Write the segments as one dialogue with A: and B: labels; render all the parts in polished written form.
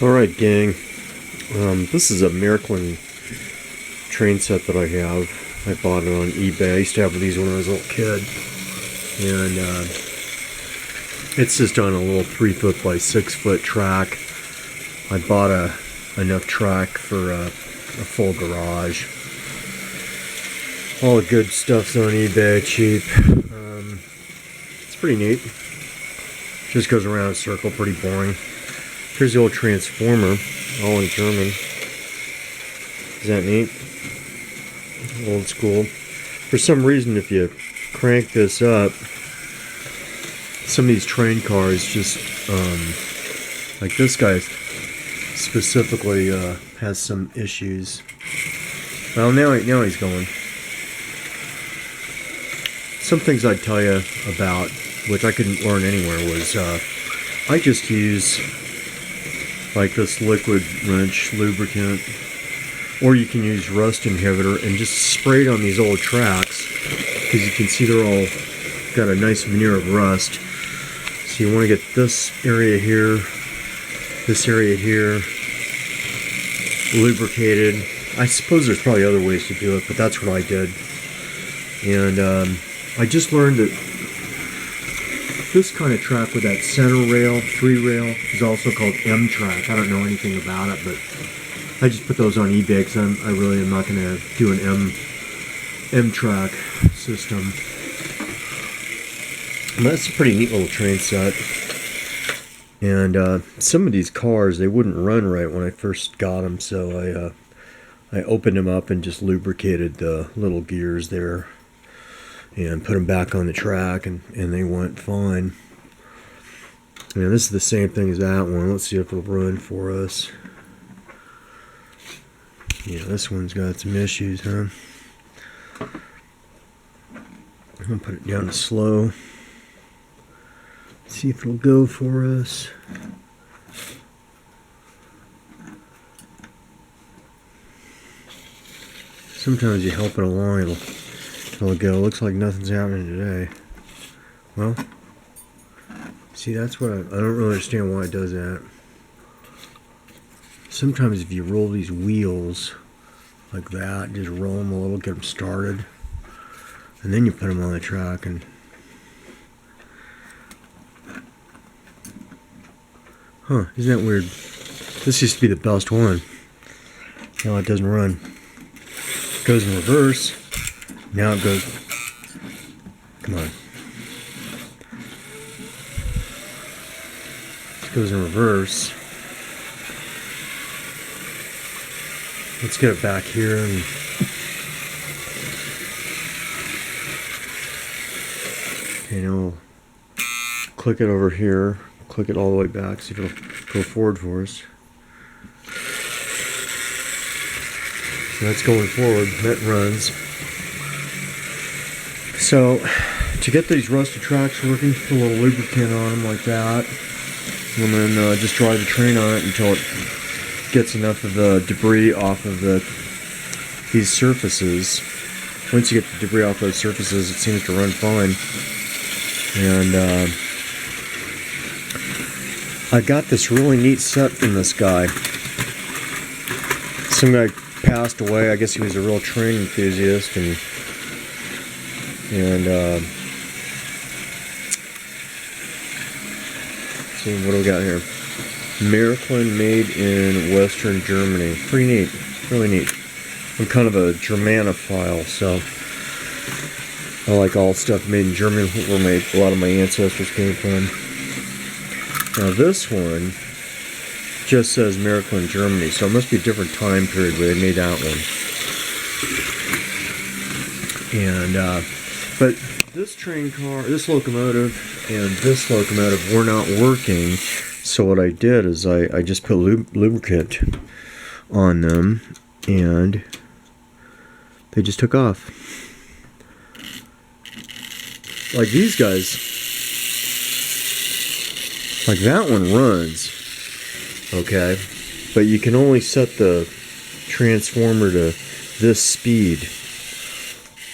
A: Alright, gang. This is a Marklin train set that I have. I bought it on eBay. I used to have these when I was a little kid. And it's just on a little 3-foot by 6-foot track. I bought enough track for a full garage. All the good stuff's on eBay, cheap. It's pretty neat. Just goes around in a circle, pretty boring. Here's the old transformer, all in German. Is that neat? Old school. For some reason, if you crank this up, some of these train cars just, like this guy specifically has some issues. Well, now he's going. Some things I'd tell you about, which I couldn't learn anywhere, was I just use like this liquid wrench lubricant, or you can use rust inhibitor and just spray it on these old tracks, because you can see they're all got a nice veneer of rust. So you want to get this area here lubricated. I suppose there's probably other ways to do it, but that's what I did. And I just learned that this kind of track with that center rail, 3-rail, is also called M track. I don't know anything about it, but I just put those on eBay because I really am not going to do an M track system. But that's a pretty neat little train set. And some of these cars, they wouldn't run right when I first got them, so I opened them up and just lubricated the little gears there and put them back on the track, and they went fine. And this is the same thing as that one. Let's see if it'll run for us. Yeah, this one's got some issues, huh? I'm gonna put it down to slow. See if it'll go for us. Sometimes you help it along, it'll go. Looks like nothing's happening today. Well, see, that's what I don't really understand why it does that. Sometimes if you roll these wheels like that, just roll them a little, get them started, and then you put them on the track, and huh, isn't that weird? This used to be the best one. Now it doesn't run. It goes in reverse. Now it goes, come on. It goes in reverse. Let's get it back here and now click it over here, click it all the way back, see if it'll go forward for us. So that's going forward, that runs. So, to get these rusted tracks working, put a little lubricant on them like that, and then just drive the train on it until it gets enough of the debris off of these surfaces. Once you get the debris off those surfaces, it seems to run fine. And I got this really neat set from this guy. Some guy passed away. I guess he was a real train enthusiast, and see, what do we got here? Marklin, made in Western Germany. Pretty neat, really neat. I'm kind of a Germanophile, so I like all stuff made in Germany, where a lot of my ancestors came from. Now this one just says Marklin, Germany, so it must be a different time period where they made that one. And but this train car, this locomotive, and this locomotive were not working. So what I did is I just put lubricant on them, and they just took off. Like these guys, like that one runs, okay, but you can only set the transformer to this speed.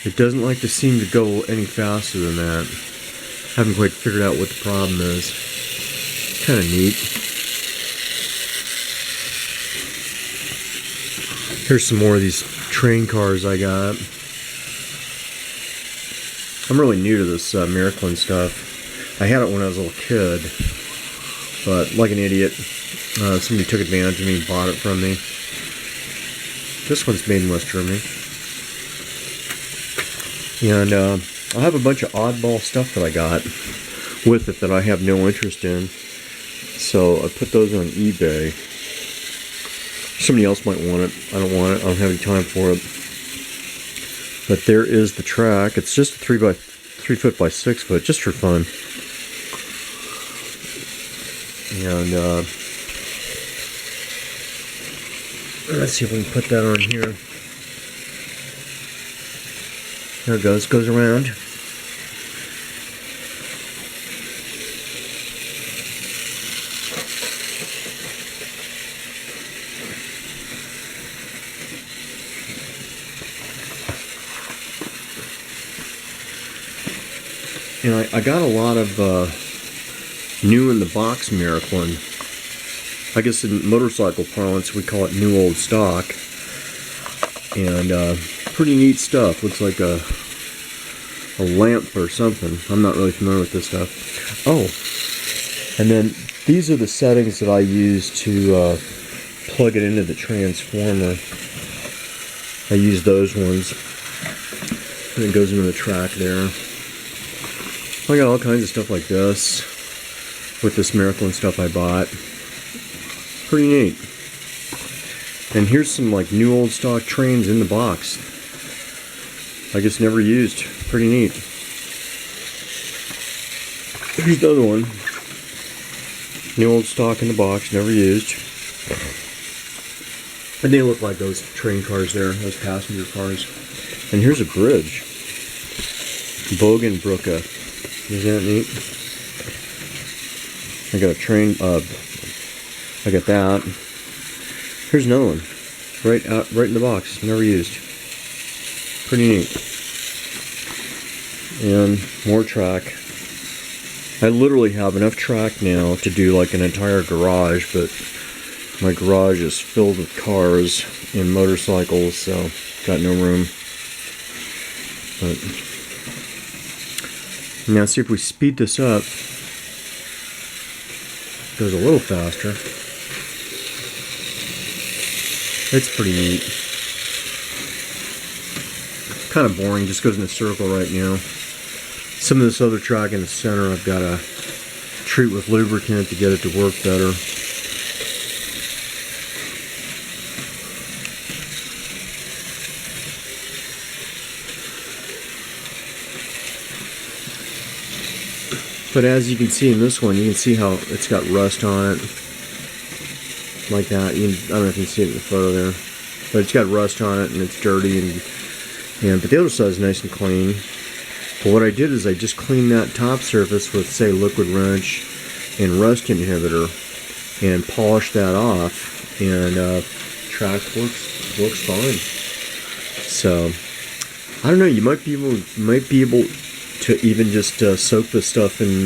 A: It doesn't like to seem to go any faster than that. Haven't quite figured out what the problem is. Kind of neat. Here's some more of these train cars I got. I'm really new to this Marklin stuff. I had it when I was a little kid, but like an idiot, somebody took advantage of me and bought it from me. This one's made in West Germany. And I'll have a bunch of oddball stuff that I got with it that I have no interest in. So I put those on eBay. Somebody else might want it. I don't want it. I don't have any time for it. But there is the track. It's just a 3 foot by 6 foot, just for fun. And let's see if we can put that on here. There it goes. Goes around. And I got a lot of new in the box Marklin. I guess in motorcycle parlance we call it new old stock. And pretty neat stuff. Looks like a lamp or something. I'm not really familiar with this stuff. Oh, and then these are the settings that I use to plug it into the transformer. I use those ones. And it goes into the track there. I got all kinds of stuff like this with this Marklin stuff I bought. Pretty neat. And here's some like new old stock trains in the box. I guess never used. Pretty neat. Here's the other one. New old stock in the box, never used. And they look like those train cars there, those passenger cars. And here's a bridge. Bogenbrücke. Isn't that neat? I got a train, I got that. Here's another one. Right in the box, never used. Pretty neat. And more track. I literally have enough track now to do like an entire garage, but my garage is filled with cars and motorcycles, so got no room. But now see if we speed this up. Goes a little faster. It's pretty neat. Kind of boring, just goes in a circle right now. Some of this other track in the center I've got to treat with lubricant to get it to work better. But as you can see in this one, you can see how it's got rust on it. Like that. I don't know if you can see it in the photo there. But it's got rust on it and it's dirty. But the other side is nice and clean. But what I did is I just cleaned that top surface with, say, liquid wrench and rust inhibitor and polished that off. And track works fine. So I don't know. You might be able to even just soak this stuff in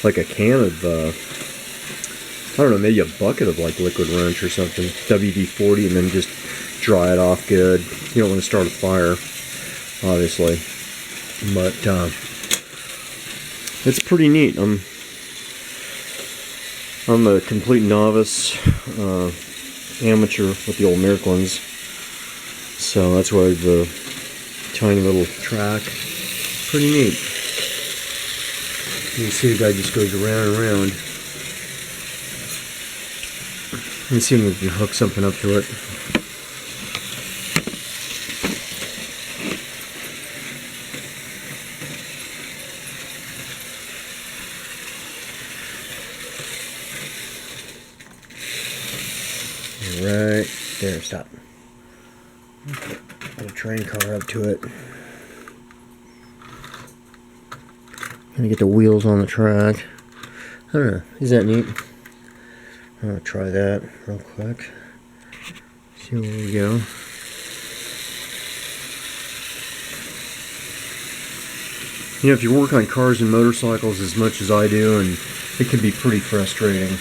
A: like a can of, I don't know, maybe a bucket of like liquid wrench or something, WD-40, and then just dry it off good. You don't want to start a fire, obviously, but it's pretty neat. I'm a complete novice, amateur with the old Marklins, so that's why the tiny little track. Pretty neat. You can see the guy just goes around and around. Let me see if we can hook something up to it. Right there, stop. Put a train car up to it. Gonna get the wheels on the track. I don't know, is that neat? I'm gonna try that real quick. See where we go. You know, if you work on cars and motorcycles as much as I do, and it can be pretty frustrating.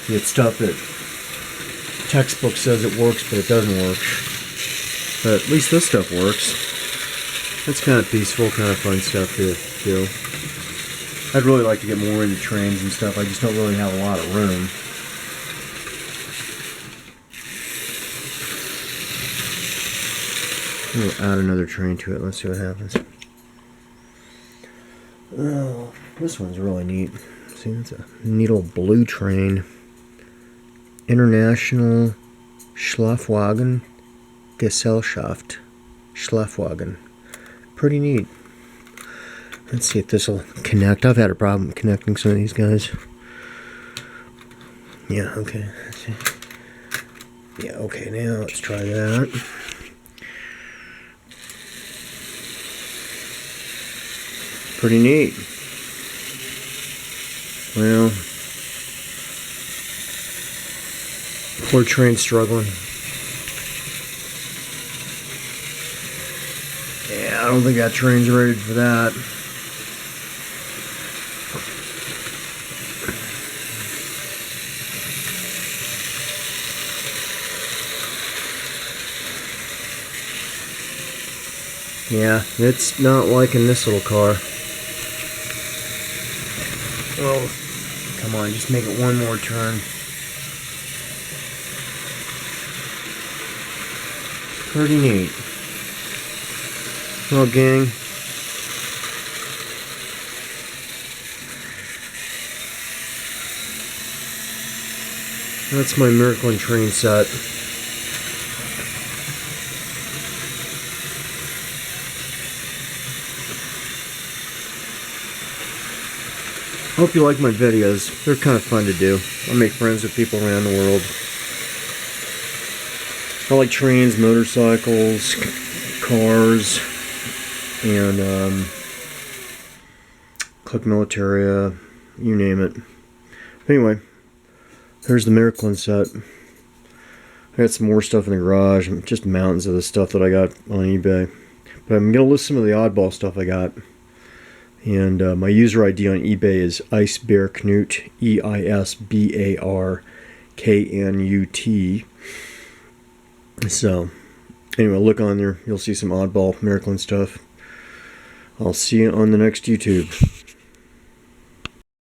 A: You get stuff that textbook says it works, but it doesn't work. But at least this stuff works. That's kind of peaceful, kind of fun stuff to do. I'd really like to get more into trains and stuff. I just don't really have a lot of room. We'll add another train to it. Let's see what happens. Oh, this one's really neat. See, it's a neat old blue train. International Schlafwagen Gesellschaft. Schlafwagen. Pretty neat. Let's see if this will connect. I've had a problem connecting some of these guys. Yeah, okay. Let's see. Yeah, okay, now let's try that. Pretty neat. Well, poor train struggling. Yeah, I don't think that train's ready for that. Yeah, it's not liking this little car. Oh, come on, just make it one more turn. Pretty neat. Well, gang, that's my Marklin train set. Hope you like my videos. They're kind of fun to do. I make friends with people around the world. I like trains, motorcycles, cars, and Militaria, you name it. Anyway, here's the Marklin set. I got some more stuff in the garage, just mountains of the stuff that I got on eBay. But I'm going to list some of the oddball stuff I got. And my user ID on eBay is Eisbärknut, EISBARKNUT. So, anyway, look on there. You'll see some oddball Marklin stuff. I'll see you on the next YouTube.